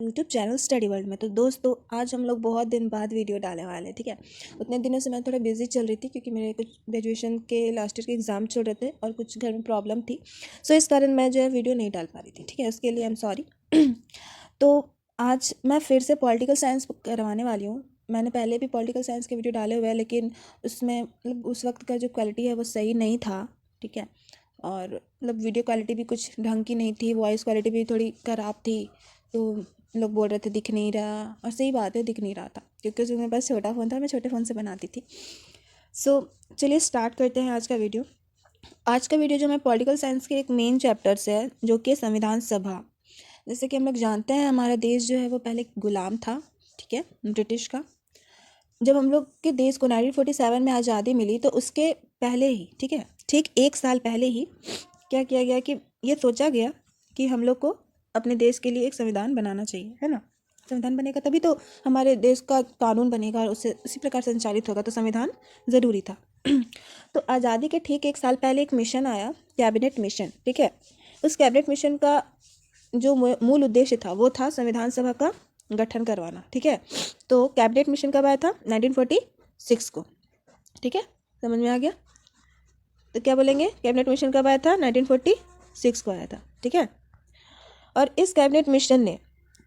YouTube channel study world में। तो दोस्तों आज हम लोग बहुत दिन बाद वीडियो डालने वाले हैं, ठीक है। उतने दिनों से मैं थोड़ा बिजी चल रही थी क्योंकि मेरे कुछ ग्रेजुएशन के लास्ट ईयर के एग्ज़ाम चल रहे थे और कुछ घर में प्रॉब्लम थी, सो इस कारण मैं जो है वीडियो नहीं डाल पा रही थी, ठीक है। उसके लिए आई एम सॉरी। तो आज मैं फिर से पॉलिटिकल साइंस करवाने वाली हूँ। मैंने पहले भी पॉलिटिकल साइंस के वीडियो डाले हुए हैं, लेकिन उसमें मतलब उस वक्त का जो क्वालिटी है वो सही नहीं था, ठीक है। और मतलब वीडियो क्वालिटी भी कुछ ढंग की नहीं थी, वॉइस क्वालिटी भी थोड़ी ख़राब थी। तो लोग बोल रहे थे दिख नहीं रहा, और सही बात है, दिख नहीं रहा था क्योंकि उसमें मेरे पास छोटा फ़ोन था, मैं छोटे फ़ोन से बनाती थी। सो चलिए स्टार्ट करते हैं आज का वीडियो। आज का वीडियो जो मैं पॉलिटिकल साइंस के एक मेन चैप्टर से है, जो कि संविधान सभा। जैसे कि हम लोग जानते हैं हमारा देश जो है वो पहले गुलाम था, ठीक है, ब्रिटिश का। जब हम लोग के देश को 1947 में आज़ादी मिली तो उसके पहले ही, ठीक है, ठीक एक साल पहले ही क्या किया गया कि ये सोचा गया कि हम लोग को अपने देश के लिए एक संविधान बनाना चाहिए, है ना। संविधान बनेगा तभी तो हमारे देश का कानून बनेगा और उससे उसी प्रकार संचालित होगा, तो संविधान ज़रूरी था। तो आज़ादी के ठीक एक साल पहले एक मिशन आया, कैबिनेट मिशन, ठीक है। उस कैबिनेट मिशन का जो मूल उद्देश्य था वो था संविधान सभा का गठन करवाना, ठीक है। तो कैबिनेट मिशन कब आया था? 1946 को, ठीक है, समझ में आ गया। तो क्या बोलेंगे, कैबिनेट मिशन कब आया था? 1946 को आया था, ठीक है। और इस कैबिनेट मिशन ने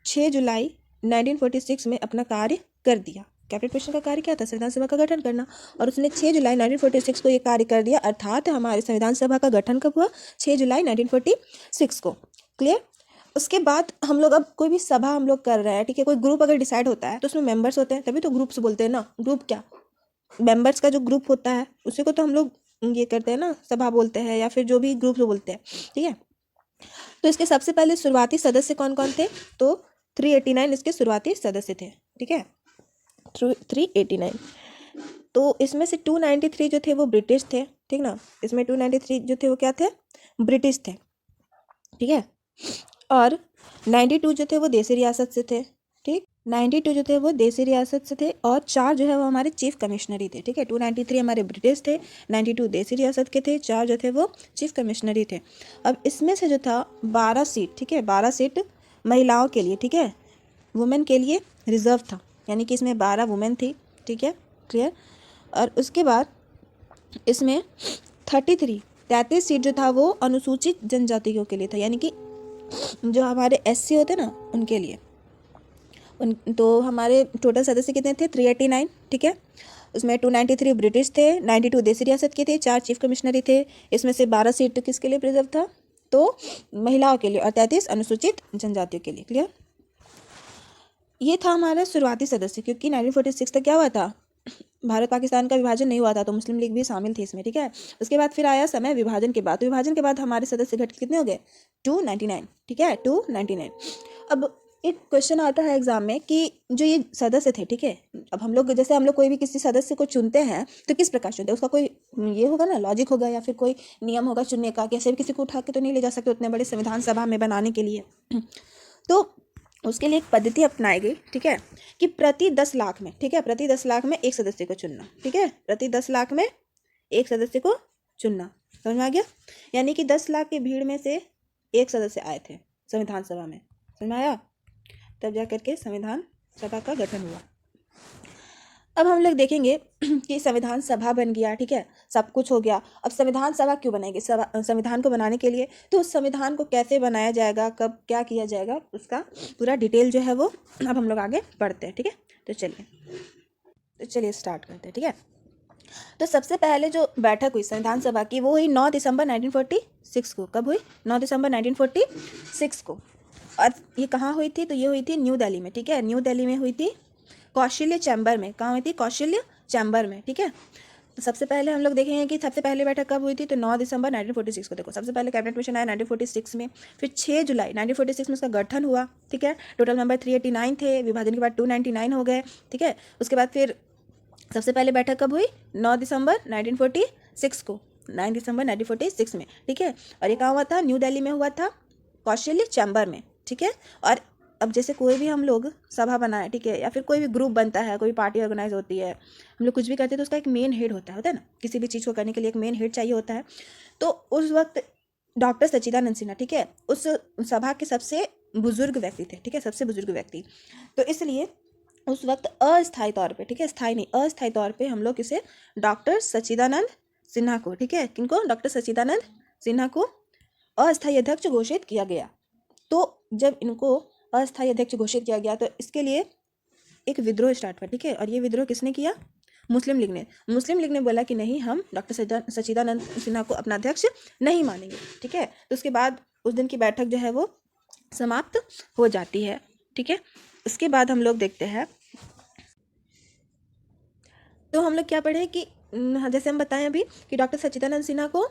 6 जुलाई 1946 में अपना कार्य कर दिया। कैबिनेट मिशन का कार्य क्या था? संविधान सभा का गठन करना, और उसने 6 जुलाई 1946 को ये कार्य कर दिया। अर्थात हमारे संविधान सभा का गठन कब हुआ? 6 जुलाई 1946 को। क्लियर। उसके बाद हम लोग अब कोई भी सभा हम लोग कर रहे हैं, ठीक है, कोई ग्रुप अगर डिसाइड होता है तो उसमें मेंबर्स होते हैं, तभी तो ग्रुप्स बोलते हैं ना। ग्रुप क्या, मेंबर्स का जो ग्रुप होता है उसी को तो हम लोग ये करते हैं ना, सभा बोलते हैं, या फिर जो भी ग्रुप बोलते हैं, ठीक है। तो इसके सबसे पहले शुरुआती सदस्य कौन कौन थे? तो 389 इसके शुरुआती सदस्य थे, ठीक है, 389। तो इसमें से 293 जो थे वो ब्रिटिश थे, ठीक ना। इसमें 293 जो थे वो क्या थे? ब्रिटिश थे, ठीक है। और 92 जो थे वो देसी रियासत से थे, ठीक। 92 जो थे वो देसी रियासत से थे, और 4 जो है वो हमारे चीफ कमिश्नरी थे, ठीक है। 293 हमारे ब्रिटिश थे, 92 देसी रियासत के थे, 4 जो थे वो चीफ कमिश्नरी थे। अब इसमें से जो था 12 सीट, ठीक है, 12 सीट महिलाओं के लिए, ठीक है, वुमेन के लिए रिजर्व था, यानी कि इसमें 12 वुमेन थी, ठीक है, क्लियर। और उसके बाद इसमें 33 सीट जो था वो अनुसूचित जनजातियों के लिए था, यानी कि जो हमारे एससी होते ना उनके लिए। तो हमारे टोटल सदस्य कितने थे? 389, ठीक है। उसमें 293 ब्रिटिश थे, 92 देसी रियासत के थे, 4 चीफ कमिश्नरी थे। इसमें से 12 सीट किसके लिए रिजर्व था? तो महिलाओं के लिए, और 33 अनुसूचित जनजातियों के लिए। क्लियर। ये था हमारा शुरुआती सदस्य, क्योंकि 1946 तक क्या हुआ था? भारत पाकिस्तान का विभाजन नहीं हुआ था, तो मुस्लिम लीग भी शामिल थी इसमें, ठीक है। उसके बाद फिर आया समय विभाजन के बाद, तो विभाजन के बाद हमारे सदस्य घट कितने हो गए? 299, ठीक है, 299। अब एक क्वेश्चन आता है एग्जाम में कि जो ये सदस्य थे, ठीक है, अब हम लोग जैसे हम लोग कोई भी किसी सदस्य को चुनते हैं तो किस प्रकार चुनते हैं? उसका कोई ये होगा ना, लॉजिक होगा, या फिर कोई नियम होगा चुनने का। कैसे भी किसी को उठा के तो नहीं ले जा सकते उतने बड़े संविधान सभा में बनाने के लिए। तो उसके लिए एक पद्धति अपनाई गई, ठीक है, कि प्रति 10 लाख में, ठीक है, प्रति 10 लाख में एक सदस्य को चुनना, ठीक है, प्रति 10 लाख में एक सदस्य को चुनना। समझ में आ गया? यानी कि 10 लाख की भीड़ में से एक सदस्य आए थे संविधान सभा में। समझ में आया? तब जा करके संविधान सभा का गठन हुआ। अब हम लोग देखेंगे कि संविधान सभा बन गया, ठीक है, सब कुछ हो गया। अब संविधान सभा क्यों बनाएंगे? संविधान को बनाने के लिए तो उस संविधान को कैसे बनाया जाएगा, कब क्या किया जाएगा, उसका पूरा डिटेल जो है वो अब हम लोग आगे पढ़ते हैं, ठीक है। तो चलिए स्टार्ट करते हैं, ठीक है। तो सबसे पहले जो बैठक हुई संविधान सभा की वो हुई 9 दिसंबर 1946 को। कब हुई? 9 दिसंबर 1946 को। और ये कहाँ हुई थी? तो ये हुई थी न्यू दिल्ली में, ठीक है, न्यू दिल्ली में हुई थी, कौशल्य चैम्बर में। कहाँ हुई थी? कौशल्य चैम्बर में, ठीक है। तो सबसे पहले हम लोग देखेंगे कि सबसे पहले बैठक कब हुई थी, तो 9 दिसंबर 1946 को। देखो सबसे पहले कैबिनेट मिशन आया 1946 में, फिर 6 जुलाई 1946 में उसका गठन हुआ, ठीक है। टोटल मेंबर 389 थे, विभाजन के बाद 299 हो गए, ठीक है। उसके बाद फिर सबसे पहले बैठक कब हुई? 9 दिसंबर 1946 को, 9 दिसंबर 1946 में, ठीक है। और ये कहाँ हुआ था? न्यू दिल्ली में हुआ था, कौशल्य चैम्बर में, ठीक है। और अब जैसे कोई भी हम लोग सभा बनाए, ठीक है, या फिर कोई भी ग्रुप बनता है, कोई पार्टी ऑर्गेनाइज होती है, हम लोग कुछ भी करते हैं तो उसका एक मेन हेड होता है ना, किसी भी चीज़ को करने के लिए एक मेन हेड चाहिए होता है। तो उस वक्त डॉक्टर सच्चिदानंद सिन्हा, ठीक है, उस सभा के सबसे बुजुर्ग व्यक्ति थे, ठीक है, सबसे बुजुर्ग व्यक्ति। तो इसलिए उस वक्त अस्थायी तौर पे, ठीक है, स्थायी नहीं, अस्थायी तौर पे हम लोग इसे डॉक्टर सच्चिदानंद सिन्हा को, ठीक है, किनको, डॉक्टर सच्चिदानंद सिन्हा को अस्थायी अध्यक्ष घोषित किया गया। तो जब इनको अस्थायी अध्यक्ष घोषित किया गया तो इसके लिए एक विद्रोह स्टार्ट हुआ, ठीक है। और ये विद्रोह किसने किया? मुस्लिम लीग ने। मुस्लिम लीग ने बोला कि नहीं, हम डॉक्टर सच्चिदानंद सिन्हा को अपना अध्यक्ष नहीं मानेंगे, ठीक है। तो उसके बाद उस दिन की बैठक जो है वो समाप्त हो जाती है, ठीक है। उसके बाद हम लोग देखते हैं, तो हम लोग क्या पढ़े कि जैसे हम बताएं अभी कि डॉक्टर सच्चिदानंद सिन्हा को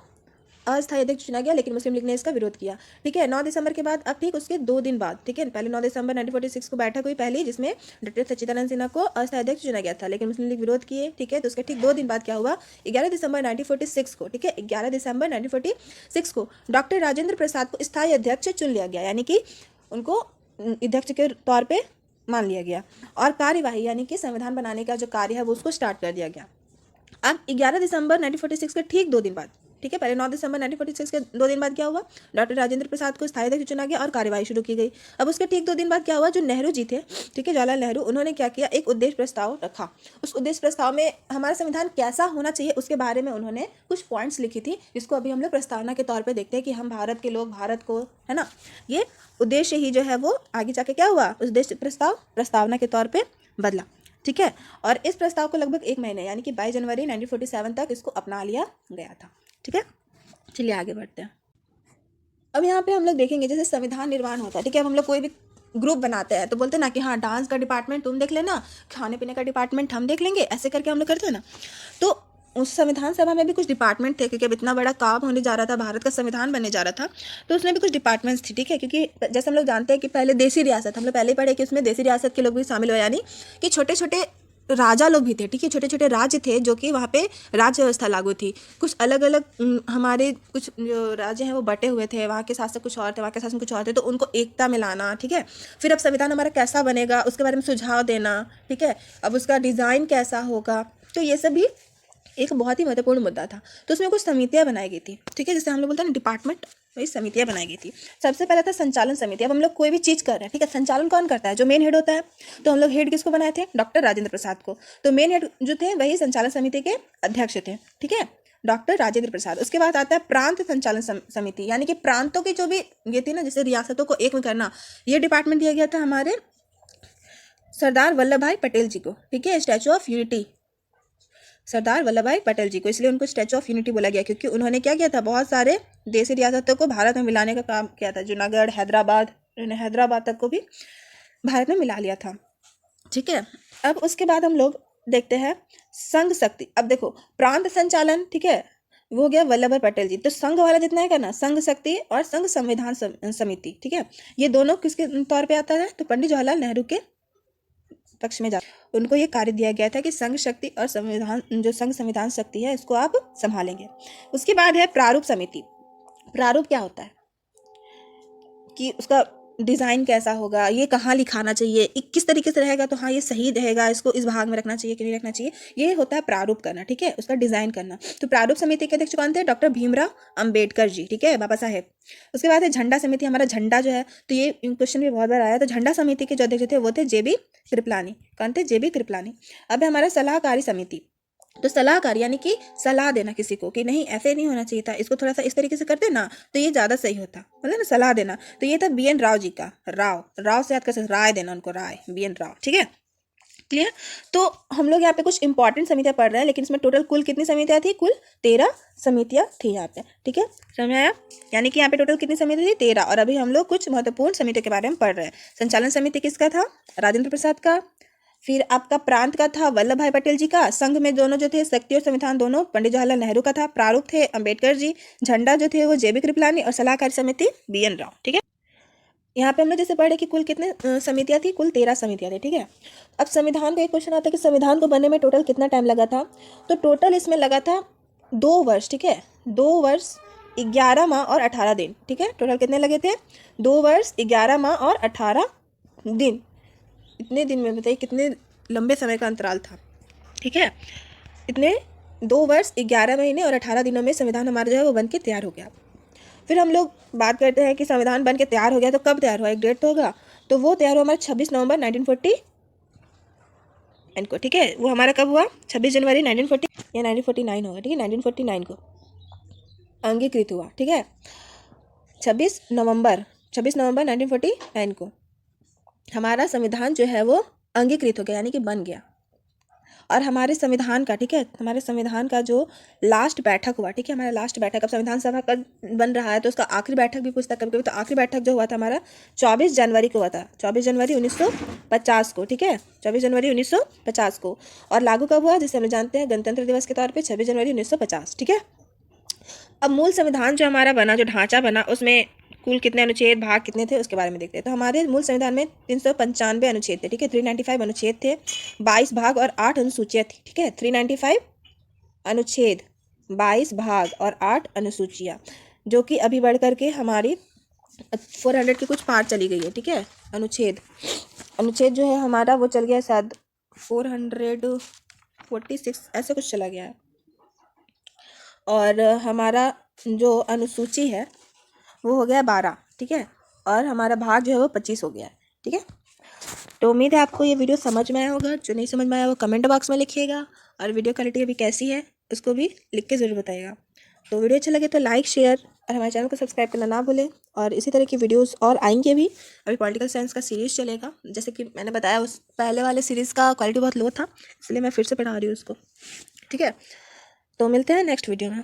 अस्थायी अध्यक्ष चुना गया, लेकिन मुस्लिम लीग ने इसका विरोध किया, ठीक है। 9 दिसंबर के बाद, अब ठीक उसके 2 दिन बाद, ठीक है, पहले 9 दिसंबर 1946 को बैठक हुई पहली, जिसमें डॉक्टर सच्चिदानंद सिन्हा को अस्थायी अध्यक्ष चुना गया था, लेकिन मुस्लिम लीग विरोध किए, ठीक है। तो उसके ठीक 2 दिन बाद क्या हुआ, 11 दिसंबर 1946 को, ठीक है, 11 दिसंबर 1946 को डॉक्टर राजेंद्र प्रसाद को स्थायी अध्यक्ष चुन लिया गया, यानी कि उनको अध्यक्ष के तौर पर मान लिया गया। और कार्यवाही यानी कि संविधान बनाने का जो कार्य है वो उसको स्टार्ट कर दिया गया। अब 11 दिसंबर 1946 के ठीक 2 दिन बाद, ठीक है, पहले 9 दिसंबर 1946 के 2 दिन बाद क्या हुआ, डॉक्टर राजेंद्र प्रसाद को स्थायी अध्यक्ष चुना गया और कार्यवाही शुरू की गई। अब उसके ठीक 2 दिन बाद क्या हुआ, जो नेहरू जी थे, ठीक है, जवाहरलाल नेहरू, उन्होंने क्या किया, एक उद्देश्य प्रस्ताव रखा। उस उद्देश्य प्रस्ताव में हमारा संविधान कैसा होना चाहिए उसके बारे में उन्होंने कुछ पॉइंट्स लिखी थी, जिसको अभी हम लोग प्रस्तावना के तौर पर देखते हैं कि हम भारत के लोग भारत को, है ना, ये उद्देश्य ही जो है वो आगे जाके क्या हुआ, उद्देश्य प्रस्तावना के तौर पर बदला, ठीक है। और इस प्रस्ताव को लगभग 1 महीने यानी कि 22 जनवरी 1947 तक इसको अपना लिया गया था, ठीक है। चलिए आगे बढ़ते हैं। अब यहाँ पे हम लोग देखेंगे जैसे संविधान निर्माण होता है, ठीक है। अब हम लोग कोई भी ग्रुप बनाते हैं तो बोलते हैं ना कि हाँ, डांस का डिपार्टमेंट तुम देख लेना, खाने पीने का डिपार्टमेंट हम देख लेंगे, ऐसे करके हम लोग करते हैं ना। तो उस संविधान सभा में भी कुछ डिपार्टमेंट थे, क्योंकि अब इतना बड़ा काम होने जा रहा था, भारत का संविधान बनने जा रहा था, तो उसमें भी कुछ डिपार्टमेंट्स थी, ठीक है। क्योंकि जैसे हम लोग जानते हैं कि पहले देसी रियासत, हम लोग पहले ही पढ़े कि उसमें देसी रियासत के लोग भी शामिल हुए, यानी कि छोटे छोटे राजा लोग भी थे, ठीक है, छोटे छोटे राज्य थे जो कि वहाँ पे राज्य व्यवस्था लागू थी। कुछ अलग अलग हमारे कुछ जो राज्य हैं वो बटे हुए थे, वहाँ के शासक कुछ और थे, वहाँ के शासन कुछ और थे, तो उनको एकता में लाना, ठीक है। फिर अब संविधान हमारा कैसा बनेगा उसके बारे में सुझाव देना, ठीक है, अब उसका डिज़ाइन कैसा होगा, तो ये सब भी एक बहुत ही महत्वपूर्ण मुद्दा था। तो उसमें कुछ समितियाँ बनाई गई थी, ठीक है, जैसे हम लोग बोलते हैं ना डिपार्टमेंट, वही समितियाँ बनाई गई थी। सबसे पहले था संचालन समिति। अब हम लोग कोई भी चीज़ कर रहे हैं, ठीक है, संचालन कौन करता है, जो मेन हेड होता है। तो हम लोग हेड किसको बनाए थे, डॉक्टर राजेंद्र प्रसाद को। तो मेन हेड जो थे वही संचालन समिति के अध्यक्ष थे, ठीक है, डॉक्टर राजेंद्र प्रसाद। उसके बाद आता है प्रांत संचालन समिति, यानी कि प्रांतों की जो भी ये थी ना, जैसे रियासतों को एक में करना, ये डिपार्टमेंट दिया गया था हमारे सरदार वल्लभ भाई पटेल जी को, ठीक है, statue of unity, Sardar Vallabh भाई पटेल जी को। इसलिए उनको स्टैचू ऑफ यूनिटी बोला गया, क्योंकि उन्होंने क्या किया था, बहुत सारे देसी रियासतों को भारत में मिलाने का काम किया था। जूनागढ़, हैदराबाद तक को भी भारत में मिला लिया था, ठीक है। अब उसके बाद हम लोग देखते हैं संघ शक्ति। अब देखो, प्रांत संचालन, ठीक है, वो हो गया वल्लभ भाई पटेल जी। तो संघ वाला जितना है ना, संघ शक्ति और संघ संविधान समिति, ठीक है, ये दोनों किसके तौर पे आता है, तो पंडित जवाहरलाल नेहरू के पक्ष में उनको ये कार्य दिया गया था कि संघ शक्ति और संविधान, जो संघ संविधान शक्ति है, इसको आप संभालेंगे। उसके बाद है प्रारूप समिति। प्रारूप क्या होता है कि उसका डिज़ाइन कैसा होगा, ये कहाँ लिखाना चाहिए, किस तरीके से रहेगा तो हाँ ये सही रहेगा, इसको इस भाग में रखना चाहिए कि नहीं रखना चाहिए, ये होता है प्रारूप करना, ठीक है, उसका डिज़ाइन करना। तो प्रारूप समिति के अध्यक्ष कौन थे, डॉक्टर भीमराव अंबेडकर जी, ठीक है, बाबा साहेब। उसके बाद है झंडा समिति। हमारा झंडा जो है, तो ये क्वेश्चन भी बहुत बार आया, तो झंडा समिति के जो अध्यक्ष थे वो थे JB कृपलानी। कौन थे, JB कृपलानी। अब है हमारा सलाहकारी समिति। तो सलाहकार यानी कि सलाह देना किसी को कि नहीं ऐसे नहीं होना चाहिए था, इसको थोड़ा सा इस तरीके से करते ना तो ये ज़्यादा सही होता, मतलब ना सलाह देना। तो ये था BN राव जी का, राव से याद कर सकते, राय देना उनको, राय, BN राव, ठीक है, क्लियर। तो हम लोग यहाँ पे कुछ इंपॉर्टेंट समितियाँ पढ़ रहे हैं, लेकिन इसमें टोटल कुल कितनी समितियाँ थी, कुल 13 समितियाँ थी यहाँ पे, ठीक है, समझ आया। यानी कि यहाँ पे टोटल कितनी समिति थी, 13। और अभी हम लोग कुछ महत्वपूर्ण समितियों के बारे में पढ़ रहे हैं। संचालन समिति किसका था, राजेंद्र प्रसाद का। फिर आपका प्रांत का था वल्लभ भाई पटेल जी का। संघ में दोनों जो थे, शक्ति और संविधान, दोनों पंडित जवाहरलाल नेहरू का था। प्रारूप थे अंबेडकर जी। झंडा जो थे वो JB कृपलानी और सलाहकारी समिति BN राव, ठीक है। यहाँ पे हम लोग जैसे पढ़े कि कुल कितने समितियाँ थी, कुल 13 समितियाँ थी, ठीक है। अब संविधान का एक क्वेश्चन आता है कि संविधान को बनने में टोटल कितना टाइम लगा था, तो टोटल इसमें लगा था 2 वर्ष, ठीक है, 2 वर्ष 11 माह और 18 दिन, ठीक है। टोटल कितने लगे थे, 2 वर्ष 11 माह और 18 दिन। इतने दिन में बताइए कितने लंबे समय का अंतराल था, ठीक है। इतने 2 वर्ष 11 महीने और 18 दिनों में संविधान हमारा जो है वो बन के तैयार हो गया। फिर हम लोग बात करते हैं कि संविधान बन के तैयार हो गया, तो कब तैयार हुआ, एक डेट तो होगा, तो वो तैयार हुआ हमारा 26 नवंबर 1949 को, ठीक है। वो हमारा कब हुआ, 26 जनवरी 1940 या 1949 होगा, ठीक है, 1949 को अंगीकृत हुआ, ठीक है। 26 नवंबर 1949 को हमारा संविधान जो है वो अंगीकृत हो गया, यानी कि बन गया। और हमारे संविधान का, ठीक है, हमारे संविधान का जो लास्ट बैठक हुआ, ठीक है, हमारा लास्ट बैठक, अब संविधान सभा का बन रहा है तो उसका आखिरी बैठक भी पूछता कभी कभी, तो आखिरी बैठक जो हुआ था हमारा 24 जनवरी को हुआ था, 24 जनवरी 1950 को, ठीक है, 24 जनवरी 1950 को। और लागू कब हुआ, जिसे हम जानते हैं गणतंत्र दिवस के तौर पर 26 जनवरी 1950, ठीक है। अब मूल संविधान जो हमारा बना, जो ढांचा बना, उसमें कुल कितने अनुच्छेद, भाग कितने थे, उसके बारे में देखते हैं। तो हमारे मूल संविधान में 395 अनुच्छेद थे, ठीक है, 395 अनुच्छेद थे, 22 भाग और 8 अनुसूचियाँ थी, ठीक है, 395 अनुच्छेद, 22 भाग और 8 अनुसूचियाँ, जो कि अभी बढ़ करके हमारी 400 की कुछ पार चली गई है, ठीक है। अनुच्छेद जो है हमारा वो चल गया शायद 446 ऐसे कुछ चला गया है। और हमारा जो अनुसूची है वो हो गया 12, ठीक है, और हमारा भाग जो है वो 25 हो गया है, ठीक है। तो उम्मीद है आपको ये वीडियो समझ में आया होगा। जो नहीं समझ में आया वो कमेंट बॉक्स में लिखिएगा, और वीडियो क्वालिटी अभी कैसी है उसको भी लिख के ज़रूर बताइएगा। तो वीडियो अच्छा लगे तो लाइक, शेयर और हमारे चैनल को सब्सक्राइब करना ना भूलें। और इसी तरह की वीडियोस और आएंगे भी। अभी पॉलिटिकल साइंस का सीरीज़ चलेगा, जैसे कि मैंने बताया उस पहले वाले सीरीज़ का क्वालिटी बहुत लो था, इसलिए मैं फिर से पढ़ा रही हूँ उसको, ठीक है। तो मिलते हैं नेक्स्ट वीडियो में।